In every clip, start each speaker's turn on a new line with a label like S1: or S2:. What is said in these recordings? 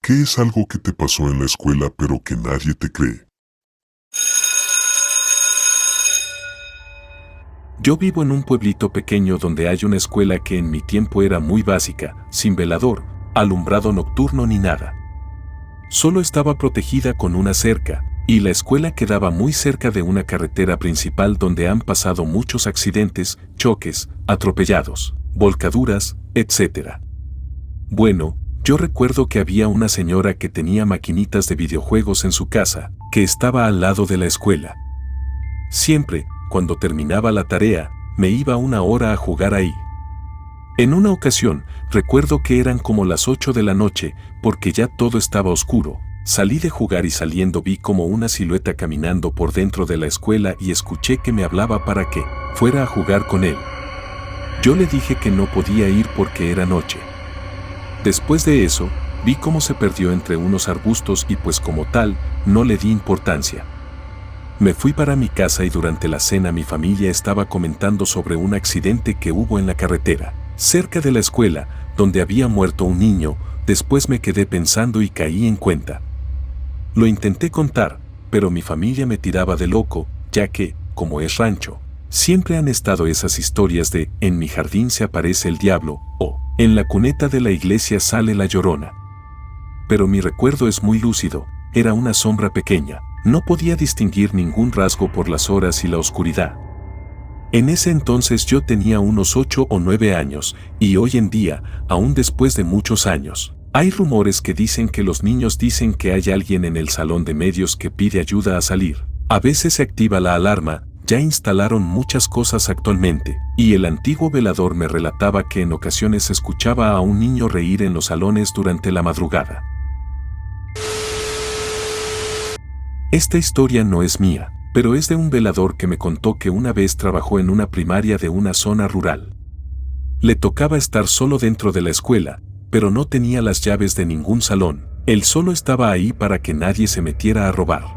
S1: ¿Qué es algo que te pasó en la escuela pero que nadie te cree?
S2: Yo vivo en un pueblito pequeño donde hay una escuela que en mi tiempo era muy básica, sin velador, alumbrado nocturno ni nada. Solo estaba protegida con una cerca, y la escuela quedaba muy cerca de una carretera principal donde han pasado muchos accidentes, choques, atropellados, volcaduras, etc. Bueno, yo recuerdo que había una señora que tenía maquinitas de videojuegos en su casa, que estaba al lado de la escuela. Siempre, cuando terminaba la tarea, me iba una hora a jugar ahí. En una ocasión, recuerdo que eran como las 8 de la noche, porque ya todo estaba oscuro. Salí de jugar y saliendo vi como una silueta caminando por dentro de la escuela y escuché que me hablaba para que fuera a jugar con él. Yo le dije que no podía ir porque era noche. Después de eso, vi cómo se perdió entre unos arbustos y pues como tal, no le di importancia. Me fui para mi casa y durante la cena mi familia estaba comentando sobre un accidente que hubo en la carretera, cerca de la escuela, donde había muerto un niño. Después me quedé pensando y caí en cuenta. Lo intenté contar, pero mi familia me tiraba de loco, ya que, como es rancho, siempre han estado esas historias de en mi jardín se aparece el diablo o en la cuneta de la iglesia sale la llorona. Pero mi recuerdo es muy lúcido, era una sombra pequeña, no podía distinguir ningún rasgo por las horas y la oscuridad. En ese entonces yo tenía unos 8 o 9 años, y hoy en día, aún después de muchos años, hay rumores que dicen que los niños dicen que hay alguien en el salón de medios que pide ayuda a salir. A veces se activa la alarma, ya instalaron muchas cosas actualmente, y el antiguo velador me relataba que en ocasiones escuchaba a un niño reír en los salones durante la madrugada. Esta historia no es mía, pero es de un velador que me contó que una vez trabajó en una primaria de una zona rural. Le tocaba estar solo dentro de la escuela, pero no tenía las llaves de ningún salón. Él solo estaba ahí para que nadie se metiera a robar.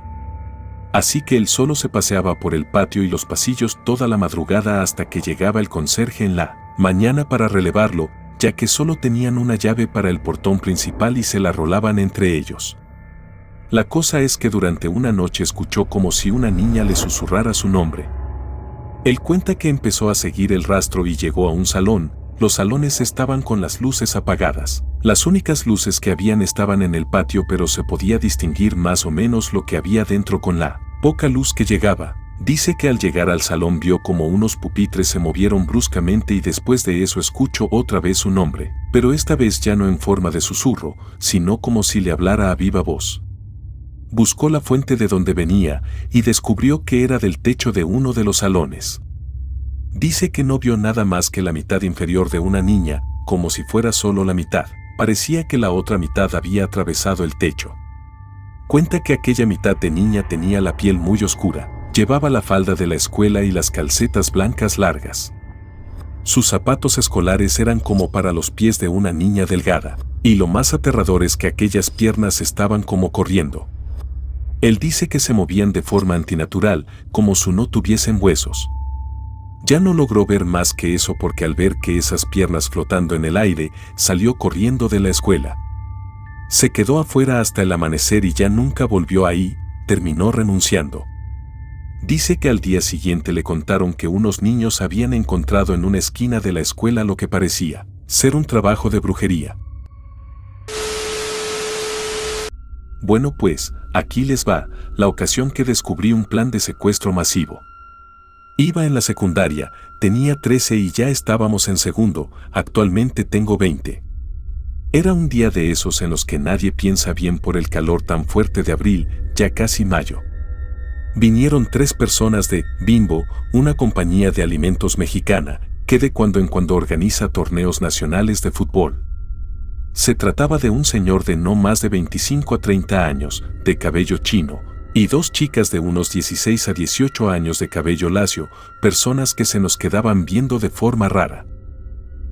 S2: Así que él solo se paseaba por el patio y los pasillos toda la madrugada hasta que llegaba el conserje en la mañana para relevarlo, ya que solo tenían una llave para el portón principal y se la rolaban entre ellos. La cosa es que durante una noche escuchó como si una niña le susurrara su nombre. Él cuenta que empezó a seguir el rastro y llegó a un salón. Los salones estaban con las luces apagadas. Las únicas luces que habían estaban en el patio, pero se podía distinguir más o menos lo que había dentro con la poca luz que llegaba. Dice que al llegar al salón vio como unos pupitres se movieron bruscamente y después de eso escuchó otra vez su nombre, pero esta vez ya no en forma de susurro, sino como si le hablara a viva voz. Buscó la fuente de donde venía y descubrió que era del techo de uno de los salones. Dice que no vio nada más que la mitad inferior de una niña, como si fuera solo la mitad. Parecía que la otra mitad había atravesado el techo. Cuenta que aquella mitad de niña tenía la piel muy oscura, llevaba la falda de la escuela y las calcetas blancas largas. Sus zapatos escolares eran como para los pies de una niña delgada, y lo más aterrador es que aquellas piernas estaban como corriendo. Él dice que se movían de forma antinatural, como si no tuviesen huesos. Ya no logró ver más que eso porque al ver que esas piernas flotando en el aire, salió corriendo de la escuela. Se quedó afuera hasta el amanecer y ya nunca volvió ahí, terminó renunciando. Dice que al día siguiente le contaron que unos niños habían encontrado en una esquina de la escuela lo que parecía ser un trabajo de brujería. Bueno pues, aquí les va la ocasión que descubrí un plan de secuestro masivo. Iba en la secundaria, tenía 13 y ya estábamos en segundo, actualmente tengo 20. Era un día de esos en los que nadie piensa bien por el calor tan fuerte de abril, ya casi mayo. Vinieron 3 personas de Bimbo, una compañía de alimentos mexicana, que de cuando en cuando organiza torneos nacionales de fútbol. Se trataba de un señor de no más de 25 a 30 años, de cabello chino, y 2 chicas de unos 16 a 18 años de cabello lacio, personas que se nos quedaban viendo de forma rara.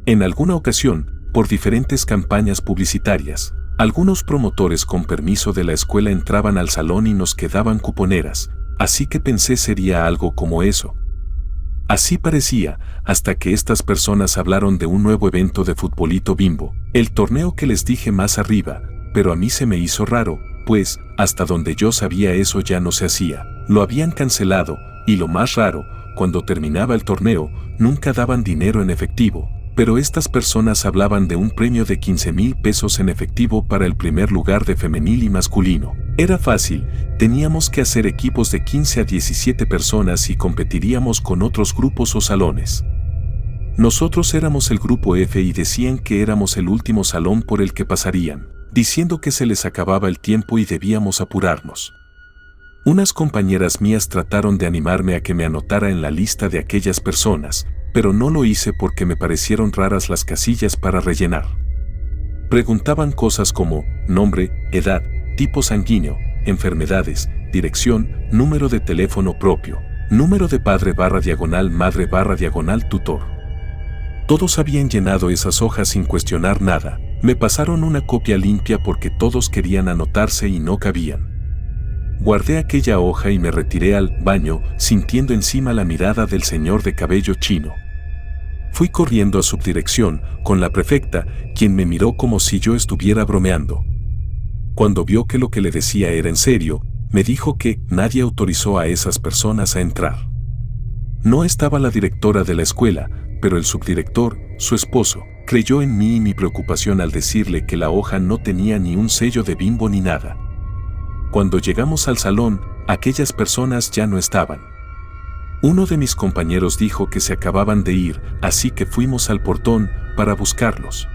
S2: En alguna ocasión, por diferentes campañas publicitarias, algunos promotores con permiso de la escuela entraban al salón y nos quedaban cuponeras, así que pensé sería algo como eso. Así parecía, hasta que estas personas hablaron de un nuevo evento de futbolito Bimbo, el torneo que les dije más arriba, pero a mí se me hizo raro, pues, hasta donde yo sabía eso ya no se hacía. Lo habían cancelado, y lo más raro, cuando terminaba el torneo, nunca daban dinero en efectivo, pero estas personas hablaban de un premio de 15,000 pesos en efectivo para el primer lugar de femenil y masculino. Era fácil, teníamos que hacer equipos de 15 a 17 personas y competiríamos con otros grupos o salones. Nosotros éramos el grupo F y decían que éramos el último salón por el que pasarían, diciendo que se les acababa el tiempo y debíamos apurarnos. Unas compañeras mías trataron de animarme a que me anotara en la lista de aquellas personas, pero no lo hice porque me parecieron raras las casillas para rellenar. Preguntaban cosas como nombre, edad, tipo sanguíneo, enfermedades, dirección, número de teléfono propio, número de padre/madre/tutor. Todos habían llenado esas hojas sin cuestionar nada. Me pasaron una copia limpia porque todos querían anotarse y no cabían. Guardé aquella hoja y me retiré al baño, sintiendo encima la mirada del señor de cabello chino. Fui corriendo a subdirección, con la prefecta, quien me miró como si yo estuviera bromeando. Cuando vio que lo que le decía era en serio, me dijo que nadie autorizó a esas personas a entrar. No estaba la directora de la escuela, pero el subdirector, su esposo, creyó en mí y mi preocupación al decirle que la hoja no tenía ni un sello de Bimbo ni nada. Cuando llegamos al salón, aquellas personas ya no estaban. Uno de mis compañeros dijo que se acababan de ir, así que fuimos al portón para buscarlos.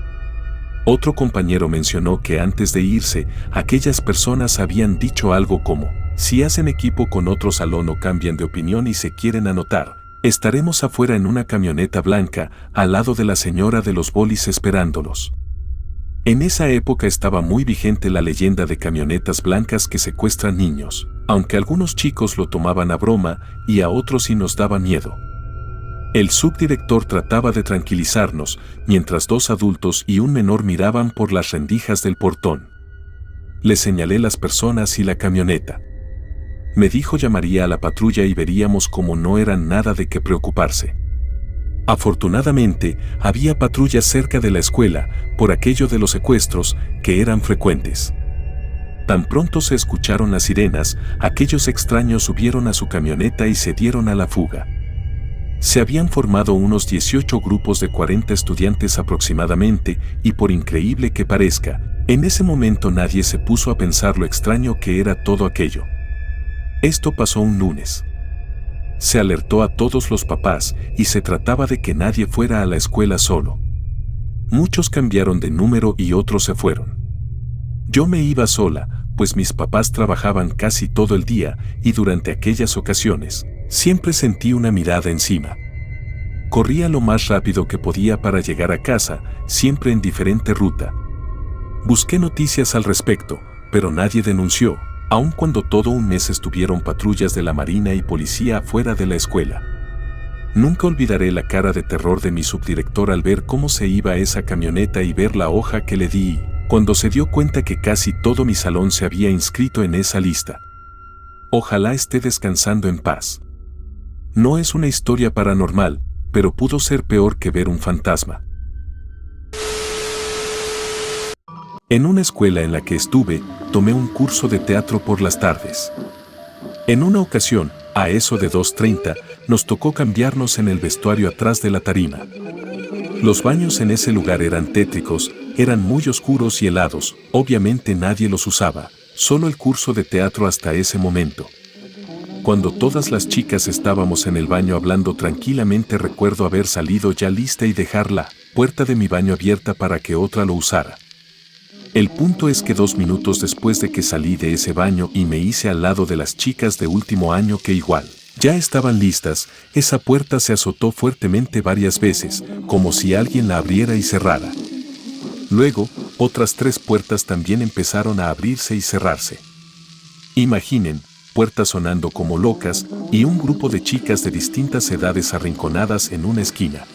S2: Otro compañero mencionó que antes de irse, aquellas personas habían dicho algo como: si hacen equipo con otro salón o cambian de opinión y se quieren anotar, estaremos afuera en una camioneta blanca, al lado de la señora de los bolis esperándolos. En esa época estaba muy vigente la leyenda de camionetas blancas que secuestran niños, aunque algunos chicos lo tomaban a broma y a otros sí nos daba miedo. El subdirector trataba de tranquilizarnos, mientras 2 adultos y un menor miraban por las rendijas del portón. Le señalé las personas y la camioneta. Me dijo llamaría a la patrulla y veríamos cómo no eran nada de qué preocuparse. Afortunadamente, había patrullas cerca de la escuela, por aquello de los secuestros, que eran frecuentes. Tan pronto se escucharon las sirenas, aquellos extraños subieron a su camioneta y se dieron a la fuga. Se habían formado unos 18 grupos de 40 estudiantes aproximadamente, y por increíble que parezca, en ese momento nadie se puso a pensar lo extraño que era todo aquello. Esto pasó un lunes. Se alertó a todos los papás y se trataba de que nadie fuera a la escuela solo. Muchos cambiaron de número y otros se fueron. Yo me iba sola, pues mis papás trabajaban casi todo el día y durante aquellas ocasiones, siempre sentí una mirada encima. Corría lo más rápido que podía para llegar a casa, siempre en diferente ruta. Busqué noticias al respecto, pero nadie denunció, aun cuando todo un mes estuvieron patrullas de la Marina y policía afuera de la escuela. Nunca olvidaré la cara de terror de mi subdirector al ver cómo se iba esa camioneta y ver la hoja que le di, cuando se dio cuenta que casi todo mi salón se había inscrito en esa lista. Ojalá esté descansando en paz. No es una historia paranormal, pero pudo ser peor que ver un fantasma. En una escuela en la que estuve, tomé un curso de teatro por las tardes. En una ocasión, a eso de 2:30, nos tocó cambiarnos en el vestuario atrás de la tarima. Los baños en ese lugar eran tétricos, eran muy oscuros y helados, obviamente nadie los usaba, solo el curso de teatro hasta ese momento. Cuando todas las chicas estábamos en el baño hablando tranquilamente, recuerdo haber salido ya lista y dejar la puerta de mi baño abierta para que otra lo usara. El punto es que 2 minutos después de que salí de ese baño y me hice al lado de las chicas de último año que igual ya estaban listas, esa puerta se azotó fuertemente varias veces, como si alguien la abriera y cerrara. Luego, otras 3 puertas también empezaron a abrirse y cerrarse. Imaginen, puertas sonando como locas y un grupo de chicas de distintas edades arrinconadas en una esquina.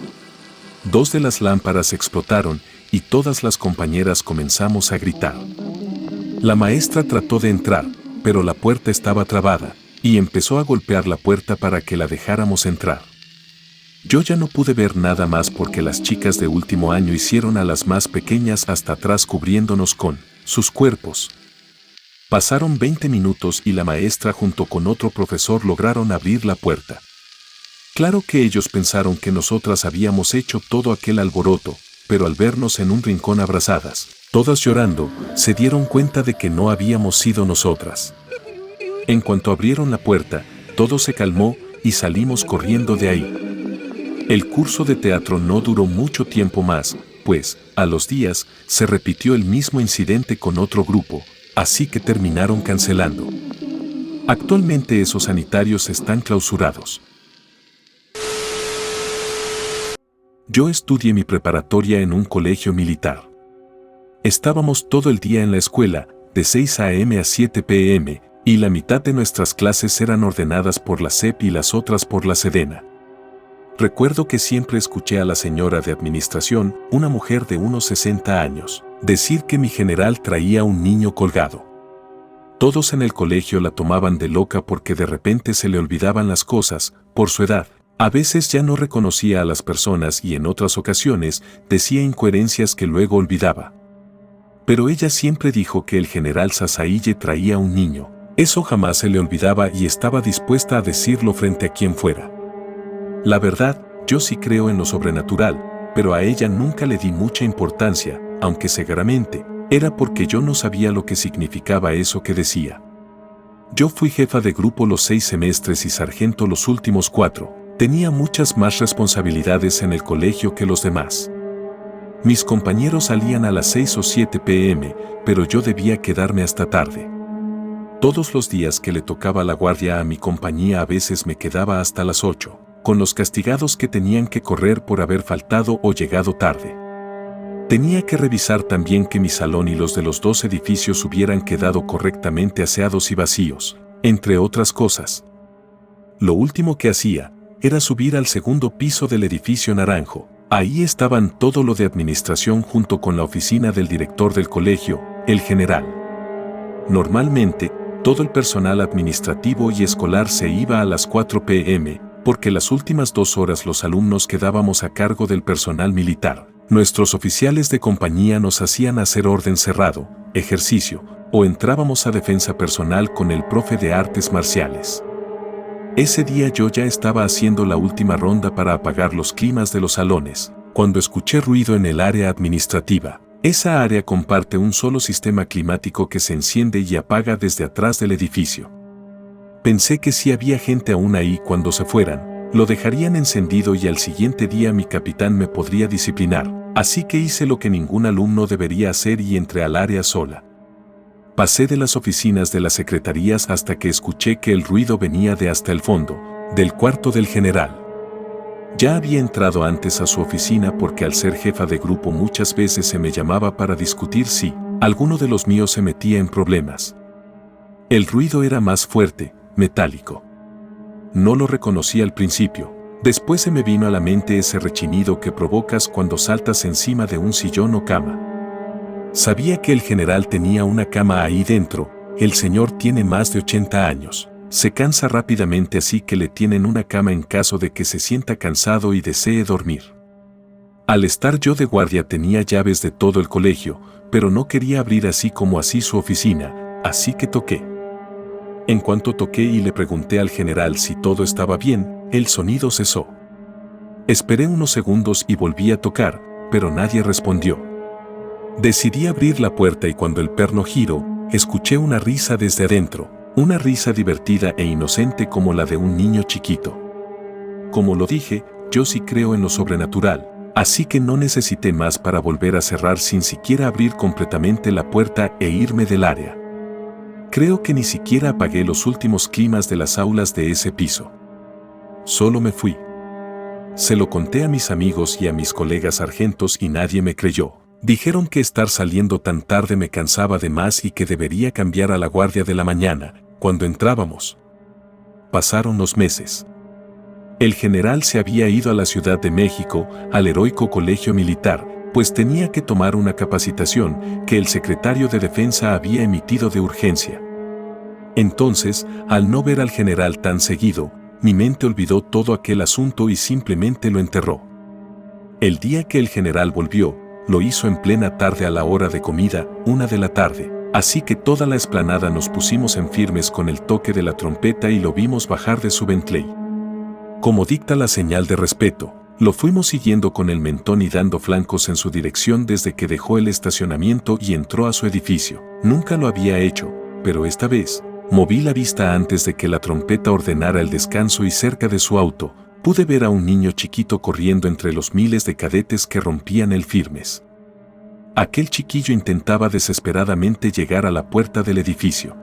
S2: 2 de las lámparas explotaron y todas las compañeras comenzamos a gritar. La maestra trató de entrar, pero la puerta estaba trabada, y empezó a golpear la puerta para que la dejáramos entrar. Yo ya no pude ver nada más porque las chicas de último año hicieron a las más pequeñas hasta atrás cubriéndonos con sus cuerpos. Pasaron 20 minutos y la maestra junto con otro profesor lograron abrir la puerta. Claro que ellos pensaron que nosotras habíamos hecho todo aquel alboroto, pero al vernos en un rincón abrazadas, todas llorando, se dieron cuenta de que no habíamos sido nosotras. En cuanto abrieron la puerta, todo se calmó y salimos corriendo de ahí. El curso de teatro no duró mucho tiempo más, pues, a los días, se repitió el mismo incidente con otro grupo, así que terminaron cancelando. Actualmente esos sanitarios están clausurados. Yo estudié mi preparatoria en un colegio militar. Estábamos todo el día en la escuela, de 6 a.m. a 7 p.m., y la mitad de nuestras clases eran ordenadas por la SEP y las otras por la Sedena. Recuerdo que siempre escuché a la señora de administración, una mujer de unos 60 años, decir que mi general traía un niño colgado. Todos en el colegio la tomaban de loca porque de repente se le olvidaban las cosas, por su edad. A veces ya no reconocía a las personas y en otras ocasiones decía incoherencias que luego olvidaba. Pero ella siempre dijo que el general Sasaille traía un niño. Eso jamás se le olvidaba y estaba dispuesta a decirlo frente a quien fuera. La verdad, yo sí creo en lo sobrenatural, pero a ella nunca le di mucha importancia, aunque seguramente era porque yo no sabía lo que significaba eso que decía. Yo fui jefa de grupo los 6 semestres y sargento los últimos 4. Tenía muchas más responsabilidades en el colegio que los demás. Mis compañeros salían a las 6 o 7 p.m., pero yo debía quedarme hasta tarde. Todos los días que le tocaba la guardia a mi compañía a veces me quedaba hasta las 8, con los castigados que tenían que correr por haber faltado o llegado tarde. Tenía que revisar también que mi salón y los de los 2 edificios hubieran quedado correctamente aseados y vacíos, entre otras cosas. Lo último que hacía era subir al segundo piso del edificio Naranjo. Ahí estaban todo lo de administración junto con la oficina del director del colegio, el general. Normalmente, todo el personal administrativo y escolar se iba a las 4 p.m., porque las últimas 2 horas los alumnos quedábamos a cargo del personal militar. Nuestros oficiales de compañía nos hacían hacer orden cerrado, ejercicio, o entrábamos a defensa personal con el profe de artes marciales. Ese día yo ya estaba haciendo la última ronda para apagar los climas de los salones, cuando escuché ruido en el área administrativa. Esa área comparte un solo sistema climático que se enciende y apaga desde atrás del edificio. Pensé que si había gente aún ahí cuando se fueran, lo dejarían encendido y al siguiente día mi capitán me podría disciplinar, así que hice lo que ningún alumno debería hacer y entré al área sola. Pasé de las oficinas de las secretarías hasta que escuché que el ruido venía de hasta el fondo, del cuarto del general. Ya había entrado antes a su oficina porque al ser jefa de grupo muchas veces se me llamaba para discutir si alguno de los míos se metía en problemas. El ruido era más fuerte, metálico. No lo reconocí al principio, después se me vino a la mente ese rechinido que provocas cuando saltas encima de un sillón o cama. Sabía que el general tenía una cama ahí dentro, el señor tiene más de 80 años. Se cansa rápidamente así que le tienen una cama en caso de que se sienta cansado y desee dormir. Al estar yo de guardia tenía llaves de todo el colegio, pero no quería abrir así como así su oficina, así que toqué. En cuanto toqué y le pregunté al general si todo estaba bien, el sonido cesó. Esperé unos segundos y volví a tocar, pero nadie respondió. Decidí abrir la puerta y cuando el perno giró, escuché una risa desde adentro. Una risa divertida e inocente como la de un niño chiquito. Como lo dije, yo sí creo en lo sobrenatural, así que no necesité más para volver a cerrar sin siquiera abrir completamente la puerta e irme del área. Creo que ni siquiera apagué los últimos climas de las aulas de ese piso. Solo me fui. Se lo conté a mis amigos y a mis colegas sargentos y nadie me creyó. Dijeron que estar saliendo tan tarde me cansaba de más y que debería cambiar a la guardia de la mañana, cuando entrábamos. Pasaron los meses. El general se había ido a la Ciudad de México, al heroico colegio militar, pues tenía que tomar una capacitación que el secretario de Defensa había emitido de urgencia. Entonces, al no ver al general tan seguido, mi mente olvidó todo aquel asunto y simplemente lo enterró. El día que el general volvió, lo hizo en plena tarde a la hora de comida, 1 de la tarde. Así que toda la explanada nos pusimos en firmes con el toque de la trompeta y lo vimos bajar de su Bentley. Como dicta la señal de respeto, lo fuimos siguiendo con el mentón y dando flancos en su dirección desde que dejó el estacionamiento y entró a su edificio. Nunca lo había hecho, pero esta vez, moví la vista antes de que la trompeta ordenara el descanso y cerca de su auto, pude ver a un niño chiquito corriendo entre los miles de cadetes que rompían el firmes. Aquel chiquillo intentaba desesperadamente llegar a la puerta del edificio.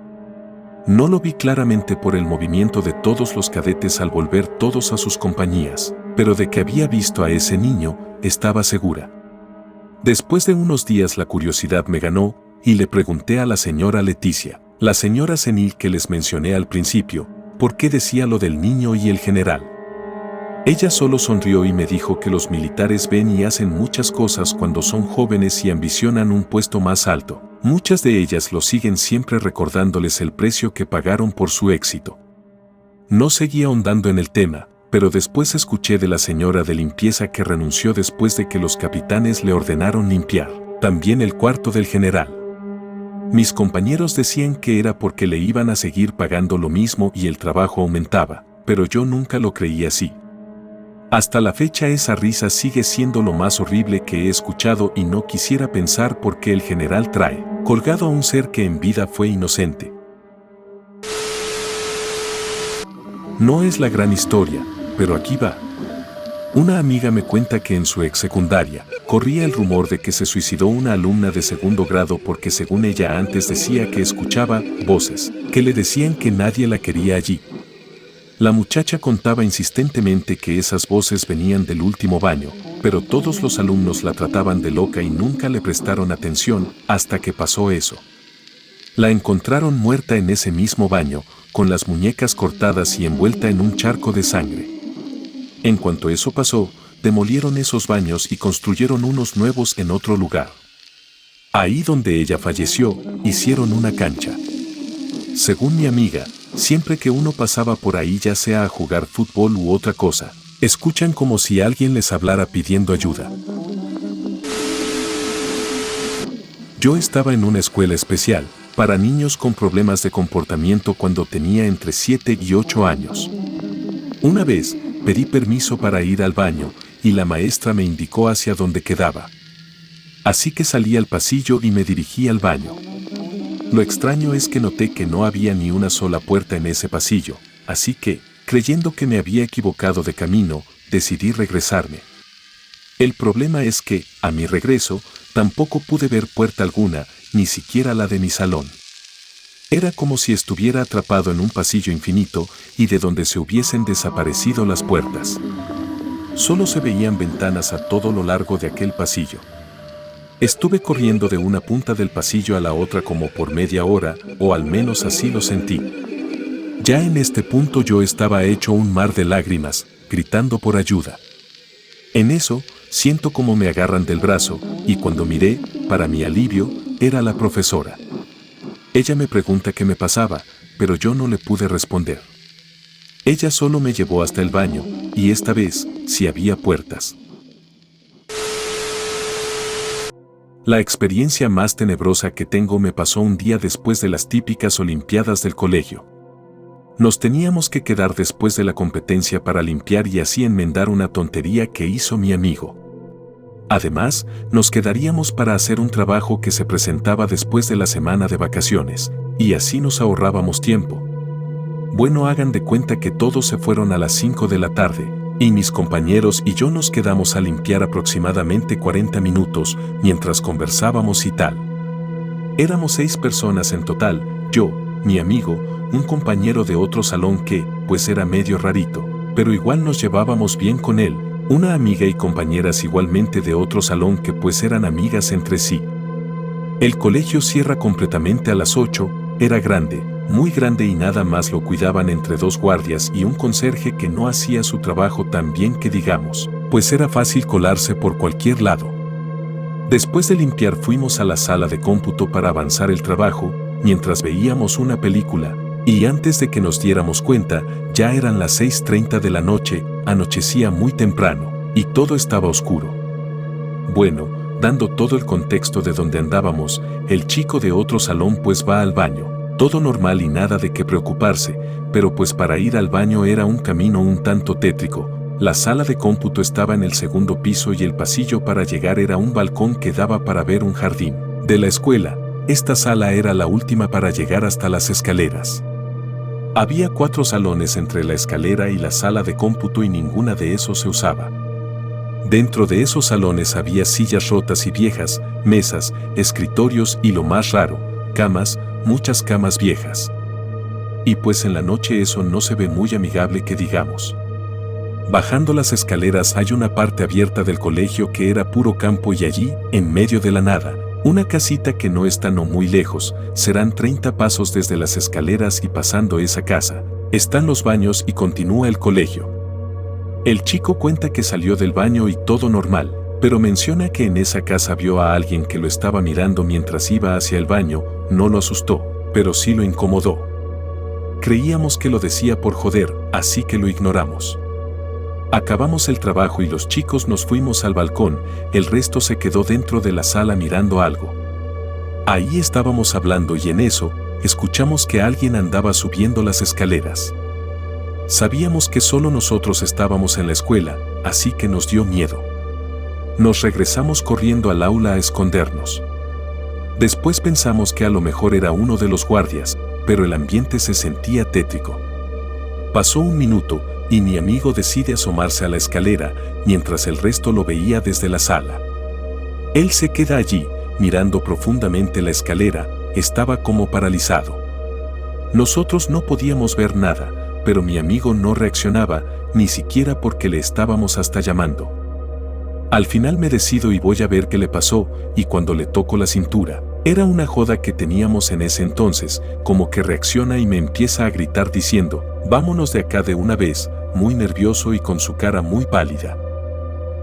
S2: No lo vi claramente por el movimiento de todos los cadetes al volver todos a sus compañías, pero de que había visto a ese niño, estaba segura. Después de unos días la curiosidad me ganó y le pregunté a la señora Leticia, la señora senil que les mencioné al principio, por qué decía lo del niño y el general. Ella solo sonrió y me dijo que los militares ven y hacen muchas cosas cuando son jóvenes y ambicionan un puesto más alto. Muchas de ellas lo siguen siempre recordándoles el precio que pagaron por su éxito. No seguí ahondando en el tema, pero después escuché de la señora de limpieza que renunció después de que los capitanes le ordenaron limpiar también el cuarto del general. Mis compañeros decían que era porque le iban a seguir pagando lo mismo y el trabajo aumentaba, pero yo nunca lo creí así. Hasta la fecha esa risa sigue siendo lo más horrible que he escuchado y no quisiera pensar por qué el general trae colgado a un ser que en vida fue inocente. No es la gran historia, pero aquí va. Una amiga me cuenta que en su ex secundaria corría el rumor de que se suicidó una alumna de 2º grado porque según ella antes decía que escuchaba voces que le decían que nadie la quería allí. La muchacha contaba insistentemente que esas voces venían del último baño, pero todos los alumnos la trataban de loca y nunca le prestaron atención hasta que pasó eso. La encontraron muerta en ese mismo baño, con las muñecas cortadas y envuelta en un charco de sangre. En cuanto eso pasó, demolieron esos baños y construyeron unos nuevos en otro lugar. Ahí donde ella falleció, hicieron una cancha. Según mi amiga, siempre que uno pasaba por ahí ya sea a jugar fútbol u otra cosa, escuchan como si alguien les hablara pidiendo ayuda. Yo estaba en una escuela especial para niños con problemas de comportamiento cuando tenía entre 7 y 8 años. Una vez, pedí permiso para ir al baño y la maestra me indicó hacia dónde quedaba. Así que salí al pasillo y me dirigí al baño. Lo extraño es que noté que no había ni una sola puerta en ese pasillo, así que, creyendo que me había equivocado de camino, decidí regresarme. El problema es que, a mi regreso, tampoco pude ver puerta alguna, ni siquiera la de mi salón. Era como si estuviera atrapado en un pasillo infinito y de donde se hubiesen desaparecido las puertas. Solo se veían ventanas a todo lo largo de aquel pasillo. Estuve corriendo de una punta del pasillo a la otra como por media hora, o al menos así lo sentí. Ya en este punto yo estaba hecho un mar de lágrimas, gritando por ayuda. En eso, siento como me agarran del brazo, y cuando miré, para mi alivio, era la profesora. Ella me pregunta qué me pasaba, pero yo no le pude responder. Ella solo me llevó hasta el baño, y esta vez, sí había puertas. La experiencia más tenebrosa que tengo me pasó un día después de las típicas olimpiadas del colegio. Nos teníamos que quedar después de la competencia para limpiar y así enmendar una tontería que hizo mi amigo. Además, nos quedaríamos para hacer un trabajo que se presentaba después de la semana de vacaciones, y así nos ahorrábamos tiempo. Bueno, hagan de cuenta que todos se fueron a las 5 de la tarde, y mis compañeros y yo nos quedamos a limpiar aproximadamente 40 minutos mientras conversábamos y tal. Éramos 6 personas en total, yo, mi amigo, un compañero de otro salón que, pues era medio rarito, pero igual nos llevábamos bien con él, una amiga y compañeras igualmente de otro salón que pues eran amigas entre sí. El colegio cierra completamente a las 8, era grande, muy grande y nada más lo cuidaban entre 2 guardias y un conserje que no hacía su trabajo tan bien que digamos, pues era fácil colarse por cualquier lado. Después de limpiar fuimos a la sala de cómputo para avanzar el trabajo, mientras veíamos una película, y antes de que nos diéramos cuenta, ya eran las 6:30 de la noche, anochecía muy temprano, y todo estaba oscuro. Bueno, dando todo el contexto de donde andábamos. El chico de otro salón pues va al baño. Todo normal y nada de qué preocuparse, pero pues para ir al baño era un camino un tanto tétrico. La sala de cómputo estaba en el segundo piso y el pasillo para llegar era un balcón que daba para ver un jardín de la escuela. Esta sala era la última para llegar hasta las escaleras. Había 4 salones entre la escalera y la sala de cómputo y ninguna de esos se usaba. Dentro de esos salones había sillas rotas y viejas, mesas, escritorios y lo más raro, camas, muchas camas viejas. Y pues en la noche eso no se ve muy amigable que digamos. Bajando las escaleras hay una parte abierta del colegio que era puro campo y allí, en medio de la nada, una casita que no está no muy lejos, serán 30 pasos desde las escaleras y pasando esa casa, están los baños y continúa el colegio. El chico cuenta que salió del baño y todo normal, pero menciona que en esa casa vio a alguien que lo estaba mirando mientras iba hacia el baño. No lo asustó, pero sí lo incomodó. Creíamos que lo decía por joder, así que lo ignoramos. Acabamos el trabajo y los chicos nos fuimos al balcón, el resto se quedó dentro de la sala mirando algo. Ahí estábamos hablando y en eso, escuchamos que alguien andaba subiendo las escaleras. Sabíamos que solo nosotros estábamos en la escuela, así que nos dio miedo. Nos regresamos corriendo al aula a escondernos. Después pensamos que a lo mejor era uno de los guardias, pero el ambiente se sentía tétrico. Pasó un minuto y mi amigo decide asomarse a la escalera, mientras el resto lo veía desde la sala. Él se queda allí, mirando profundamente la escalera, estaba como paralizado. Nosotros no podíamos ver nada, pero mi amigo no reaccionaba, ni siquiera porque le estábamos hasta llamando. Al final me decido y voy a ver qué le pasó, y cuando le toco la cintura, era una joda que teníamos en ese entonces, como que reacciona y me empieza a gritar diciendo, vámonos de acá de una vez, muy nervioso y con su cara muy pálida.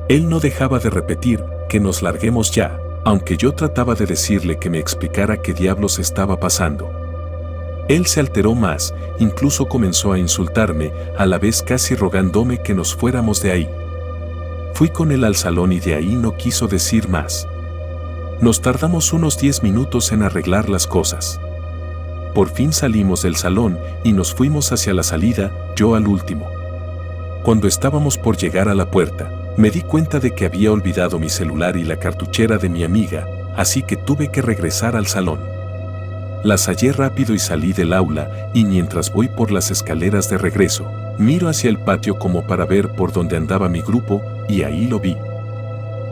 S2: Él no dejaba de repetir, que nos larguemos ya, aunque yo trataba de decirle que me explicara qué diablos estaba pasando. Él se alteró más, incluso comenzó a insultarme, a la vez casi rogándome que nos fuéramos de ahí. Fui con él al salón y de ahí no quiso decir más. Nos tardamos unos 10 minutos en arreglar las cosas. Por fin salimos del salón y nos fuimos hacia la salida, yo al último. Cuando estábamos por llegar a la puerta, me di cuenta de que había olvidado mi celular y la cartuchera de mi amiga, así que tuve que regresar al salón. Las hallé rápido y salí del aula, y mientras voy por las escaleras de regreso, miro hacia el patio como para ver por dónde andaba mi grupo, y ahí lo vi.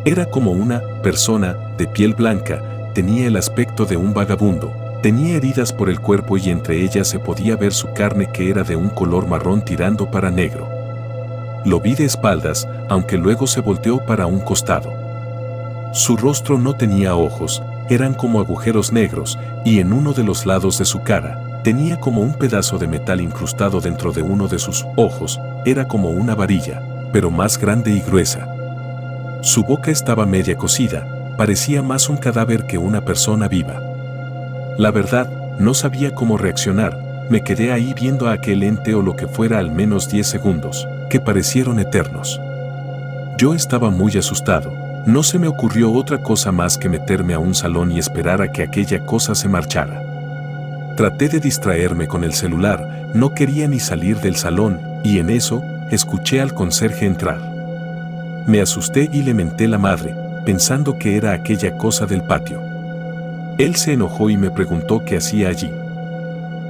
S2: Era como una persona de piel blanca, tenía el aspecto de un vagabundo, tenía heridas por el cuerpo y entre ellas se podía ver su carne que era de un color marrón tirando para negro. Lo vi de espaldas, aunque luego se volteó para un costado. Su rostro no tenía ojos, eran como agujeros negros, y en uno de los lados de su cara, tenía como un pedazo de metal incrustado dentro de uno de sus ojos, era como una varilla, pero más grande y gruesa. Su boca estaba media cocida, parecía más un cadáver que una persona viva. La verdad, no sabía cómo reaccionar, me quedé ahí viendo a aquel ente o lo que fuera al menos 10 segundos, que parecieron eternos. Yo estaba muy asustado, no se me ocurrió otra cosa más que meterme a un salón y esperar a que aquella cosa se marchara. Traté de distraerme con el celular, no quería ni salir del salón, y en eso, escuché al conserje entrar. Me asusté y le menté la madre, pensando que era aquella cosa del patio. Él se enojó y me preguntó qué hacía allí.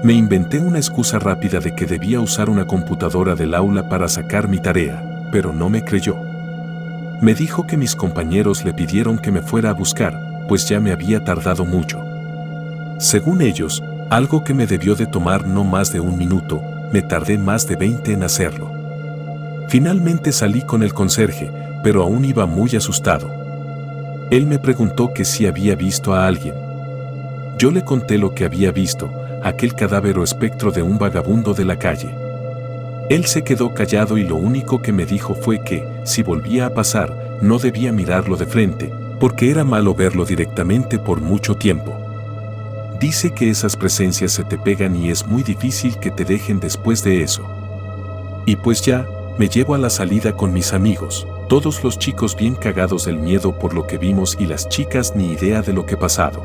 S2: Me inventé una excusa rápida de que debía usar una computadora del aula para sacar mi tarea, pero no me creyó. Me dijo que mis compañeros le pidieron que me fuera a buscar, pues ya me había tardado mucho. Según ellos, algo que me debió de tomar no más de un minuto, me tardé más de 20 en hacerlo. Finalmente salí con el conserje, pero aún iba muy asustado. Él me preguntó que si había visto a alguien. Yo le conté lo que había visto, aquel cadáver o espectro de un vagabundo de la calle. Él se quedó callado y lo único que me dijo fue que, si volvía a pasar, no debía mirarlo de frente, porque era malo verlo directamente por mucho tiempo. Dice que esas presencias se te pegan y es muy difícil que te dejen después de eso. Y pues ya, me llevo a la salida con mis amigos, Todos los chicos bien cagados del miedo por lo que vimos y las chicas ni idea de lo que pasado.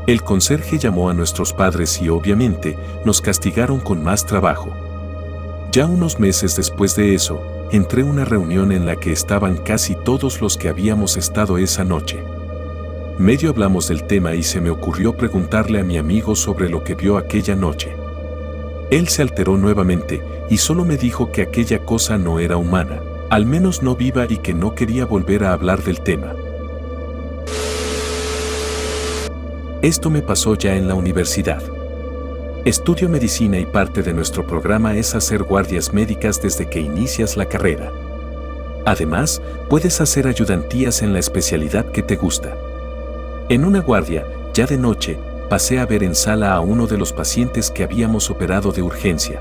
S2: El conserje llamó a nuestros padres y obviamente nos castigaron con más trabajo. Ya unos meses después de eso, entré a una reunión en la que estaban casi todos los que habíamos estado esa noche. Medio hablamos del tema y se me ocurrió preguntarle a mi amigo sobre lo que vio aquella noche. Él se alteró nuevamente y solo me dijo que aquella cosa no era humana, al menos no viva, y que no quería volver a hablar del tema. Esto me pasó ya en la universidad. Estudio medicina y parte de nuestro programa es hacer guardias médicas desde que inicias la carrera. Además, puedes hacer ayudantías en la especialidad que te gusta. En una guardia, ya de noche, pasé a ver en sala a uno de los pacientes que habíamos operado de urgencia.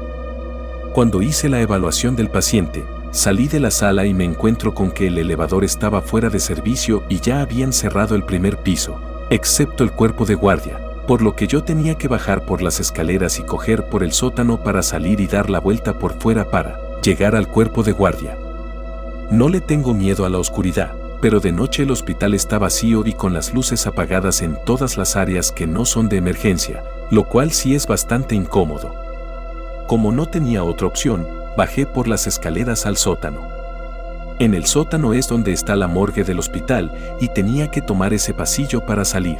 S2: Cuando hice la evaluación del paciente, salí de la sala y me encuentro con que el elevador estaba fuera de servicio y ya habían cerrado el primer piso, excepto el cuerpo de guardia, por lo que yo tenía que bajar por las escaleras y coger por el sótano para salir y dar la vuelta por fuera para llegar al cuerpo de guardia. No le tengo miedo a la oscuridad, pero de noche el hospital está vacío y con las luces apagadas en todas las áreas que no son de emergencia, lo cual sí es bastante incómodo. Como no tenía otra opción, bajé por las escaleras al sótano. En el sótano es donde está la morgue del hospital y tenía que tomar ese pasillo para salir.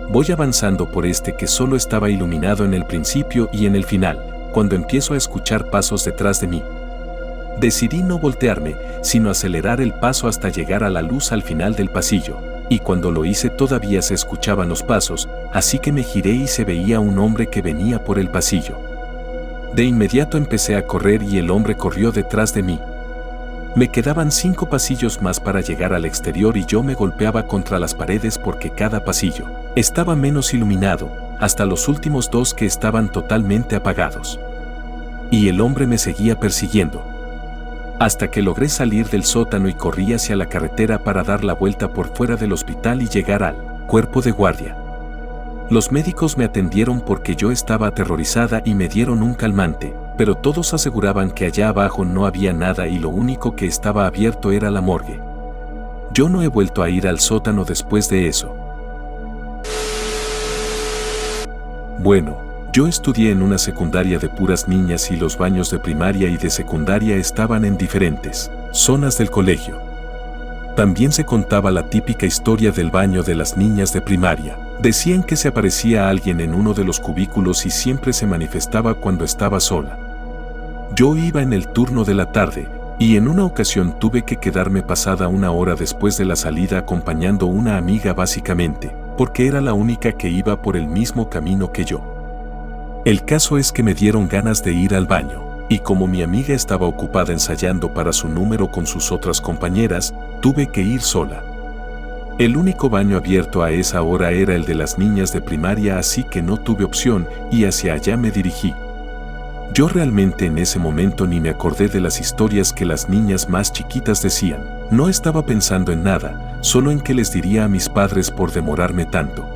S2: Voy avanzando por este que solo estaba iluminado en el principio y en el final, cuando empiezo a escuchar pasos detrás de mí. Decidí no voltearme, sino acelerar el paso hasta llegar a la luz al final del pasillo, y cuando lo hice todavía se escuchaban los pasos, así que me giré y se veía un hombre que venía por el pasillo. De inmediato empecé a correr y el hombre corrió detrás de mí. Me quedaban 5 pasillos más para llegar al exterior y yo me golpeaba contra las paredes porque cada pasillo estaba menos iluminado, hasta los últimos 2 que estaban totalmente apagados. Y el hombre me seguía persiguiendo. Hasta que logré salir del sótano y corrí hacia la carretera para dar la vuelta por fuera del hospital y llegar al cuerpo de guardia. Los médicos me atendieron porque yo estaba aterrorizada y me dieron un calmante, pero todos aseguraban que allá abajo no había nada y lo único que estaba abierto era la morgue. Yo no he vuelto a ir al sótano después de eso. Bueno, yo estudié en una secundaria de puras niñas y los baños de primaria y de secundaria estaban en diferentes zonas del colegio. También se contaba la típica historia del baño de las niñas de primaria. Decían que se aparecía alguien en uno de los cubículos y siempre se manifestaba cuando estaba sola. Yo iba en el turno de la tarde, y en una ocasión tuve que quedarme pasada 1 hora después de la salida acompañando a una amiga básicamente, porque era la única que iba por el mismo camino que yo. El caso es que me dieron ganas de ir al baño, y como mi amiga estaba ocupada ensayando para su número con sus otras compañeras, tuve que ir sola. El único baño abierto a esa hora era el de las niñas de primaria, así que no tuve opción y hacia allá me dirigí. Yo realmente en ese momento ni me acordé de las historias que las niñas más chiquitas decían. No estaba pensando en nada, solo en qué les diría a mis padres por demorarme tanto.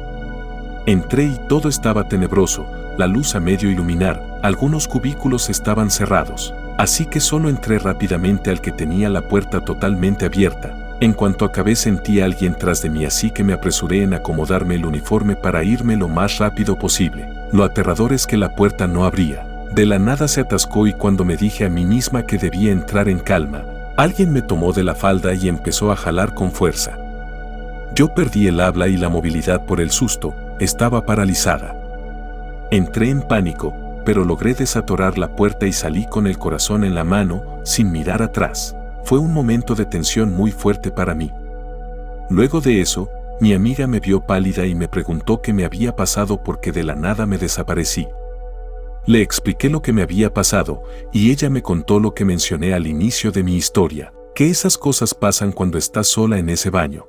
S2: Entré y todo estaba tenebroso, la luz a medio iluminar, algunos cubículos estaban cerrados, así que solo entré rápidamente al que tenía la puerta totalmente abierta. En cuanto acabé sentí a alguien tras de mí, así que me apresuré en acomodarme el uniforme para irme lo más rápido posible. Lo aterrador es que la puerta no abría. De la nada se atascó y cuando me dije a mí misma que debía entrar en calma, alguien me tomó de la falda y empezó a jalar con fuerza. Yo perdí el habla y la movilidad por el susto, estaba paralizada. Entré en pánico, pero logré desatorar la puerta y salí con el corazón en la mano, sin mirar atrás. Fue un momento de tensión muy fuerte para mí. Luego de eso, mi amiga me vio pálida y me preguntó qué me había pasado porque de la nada me desaparecí. Le expliqué lo que me había pasado y ella me contó lo que mencioné al inicio de mi historia, que esas cosas pasan cuando estás sola en ese baño.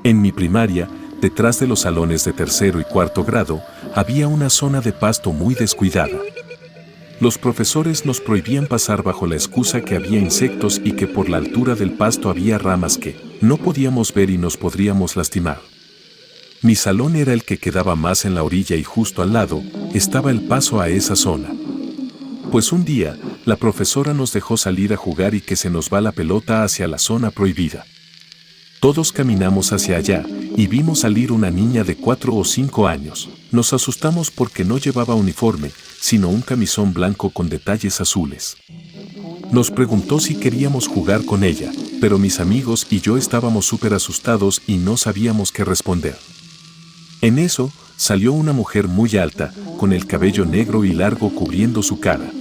S2: En mi primaria, detrás de los salones de 3º y 4º grado, había una zona de pasto muy descuidada. Los profesores nos prohibían pasar bajo la excusa que había insectos y que por la altura del pasto había ramas que no podíamos ver y nos podríamos lastimar. Mi salón era el que quedaba más en la orilla y justo al lado estaba el paso a esa zona. Pues un día, la profesora nos dejó salir a jugar y que se nos va la pelota hacia la zona prohibida. Todos caminamos hacia allá y vimos salir una niña de 4 o 5 años. Nos asustamos porque no llevaba uniforme, sino un camisón blanco con detalles azules. Nos preguntó si queríamos jugar con ella, pero mis amigos y yo estábamos súper asustados y no sabíamos qué responder. En eso, salió una mujer muy alta, con el cabello negro y largo cubriendo su cara.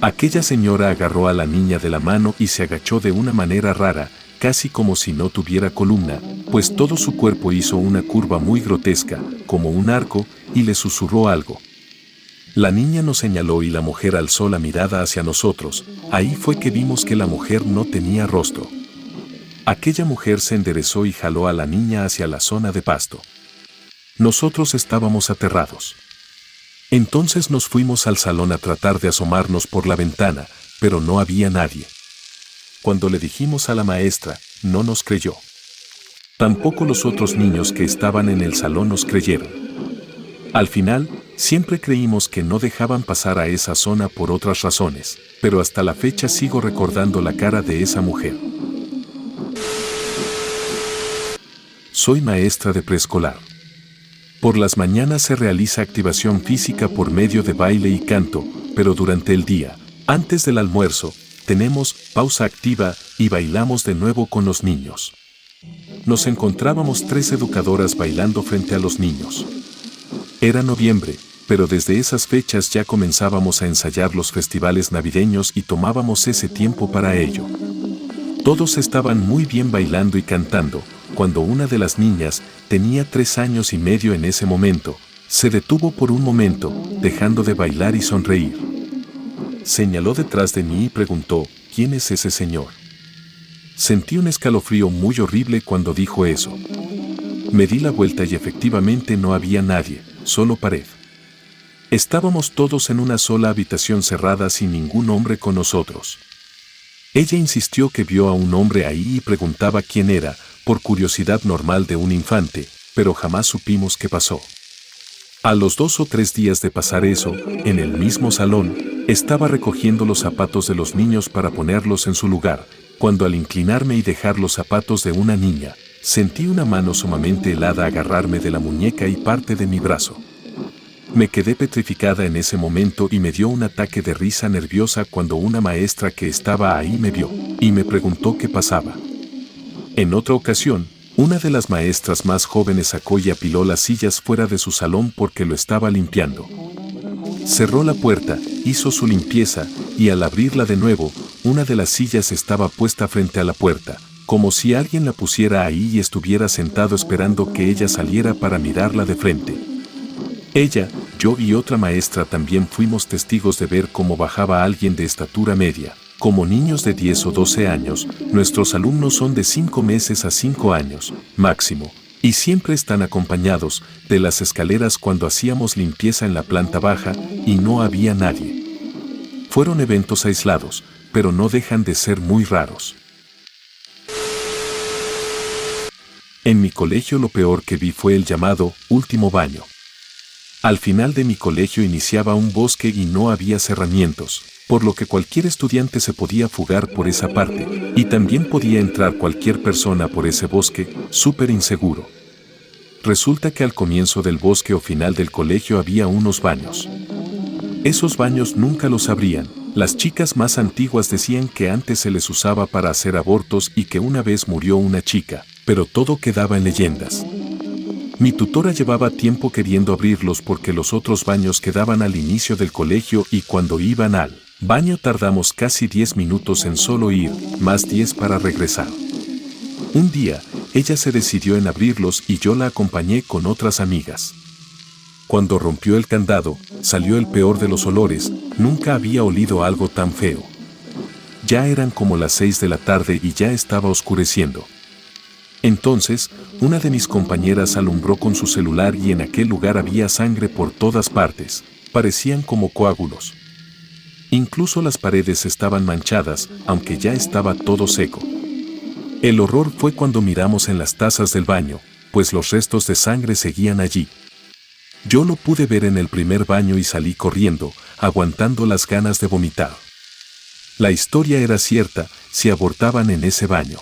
S2: Aquella señora agarró a la niña de la mano y se agachó de una manera rara, casi como si no tuviera columna, pues todo su cuerpo hizo una curva muy grotesca, como un arco, y le susurró algo. La niña nos señaló y la mujer alzó la mirada hacia nosotros. Ahí fue que vimos que la mujer no tenía rostro. Aquella mujer se enderezó y jaló a la niña hacia la zona de pasto. Nosotros estábamos aterrados. Entonces nos fuimos al salón a tratar de asomarnos por la ventana, pero no había nadie. Cuando le dijimos a la maestra, no nos creyó. Tampoco los otros niños que estaban en el salón nos creyeron. Al final, siempre creímos que no dejaban pasar a esa zona por otras razones, pero hasta la fecha sigo recordando la cara de esa mujer. Soy maestra de preescolar. Por las mañanas se realiza activación física por medio de baile y canto, pero durante el día, antes del almuerzo, tenemos pausa activa y bailamos de nuevo con los niños. Nos encontrábamos 3 educadoras bailando frente a los niños. Era noviembre, pero desde esas fechas ya comenzábamos a ensayar los festivales navideños y tomábamos ese tiempo para ello. Todos estaban muy bien bailando y cantando, cuando una de las niñas, tenía 3 años y medio en ese momento, se detuvo por un momento, dejando de bailar y sonreír. Señaló detrás de mí y preguntó, ¿quién es ese señor? Sentí un escalofrío muy horrible cuando dijo eso. Me di la vuelta y efectivamente no había nadie, solo pared. Estábamos todos en una sola habitación cerrada sin ningún hombre con nosotros. Ella insistió que vio a un hombre ahí y preguntaba quién era, por curiosidad normal de un infante, pero jamás supimos qué pasó. A los 2 o 3 días de pasar eso, en el mismo salón, estaba recogiendo los zapatos de los niños para ponerlos en su lugar, cuando al inclinarme y dejar los zapatos de una niña, sentí una mano sumamente helada agarrarme de la muñeca y parte de mi brazo. Me quedé petrificada en ese momento y me dio un ataque de risa nerviosa cuando una maestra que estaba ahí me vio y me preguntó qué pasaba. En otra ocasión, una de las maestras más jóvenes sacó y apiló las sillas fuera de su salón porque lo estaba limpiando. Cerró la puerta, hizo su limpieza, y al abrirla de nuevo, una de las sillas estaba puesta frente a la puerta, como si alguien la pusiera ahí y estuviera sentado esperando que ella saliera para mirarla de frente. Ella, yo y otra maestra también fuimos testigos de ver cómo bajaba alguien de estatura media. Como niños de 10 o 12 años, nuestros alumnos son de 5 meses a 5 años, máximo, y siempre están acompañados de las escaleras cuando hacíamos limpieza en la planta baja y no había nadie. Fueron eventos aislados, pero no dejan de ser muy raros. En mi colegio lo peor que vi fue el llamado último baño. Al final de mi colegio iniciaba un bosque y no había cerramientos, por lo que cualquier estudiante se podía fugar por esa parte, y también podía entrar cualquier persona por ese bosque, súper inseguro. Resulta que al comienzo del bosque o final del colegio había unos baños. Esos baños nunca los abrían. Las chicas más antiguas decían que antes se les usaba para hacer abortos y que una vez murió una chica, pero todo quedaba en leyendas. Mi tutora llevaba tiempo queriendo abrirlos porque los otros baños quedaban al inicio del colegio y cuando iban al baño tardamos casi 10 minutos en solo ir, más 10 para regresar. Un día, ella se decidió en abrirlos y yo la acompañé con otras amigas. Cuando rompió el candado, salió el peor de los olores, nunca había olido algo tan feo. Ya eran como las 6 de la tarde y ya estaba oscureciendo. Entonces, una de mis compañeras alumbró con su celular y en aquel lugar había sangre por todas partes, parecían como coágulos. Incluso las paredes estaban manchadas, aunque ya estaba todo seco. El horror fue cuando miramos en las tazas del baño, pues los restos de sangre seguían allí. Yo lo pude ver en el primer baño y salí corriendo, aguantando las ganas de vomitar. La historia era cierta, si abortaban en ese baño.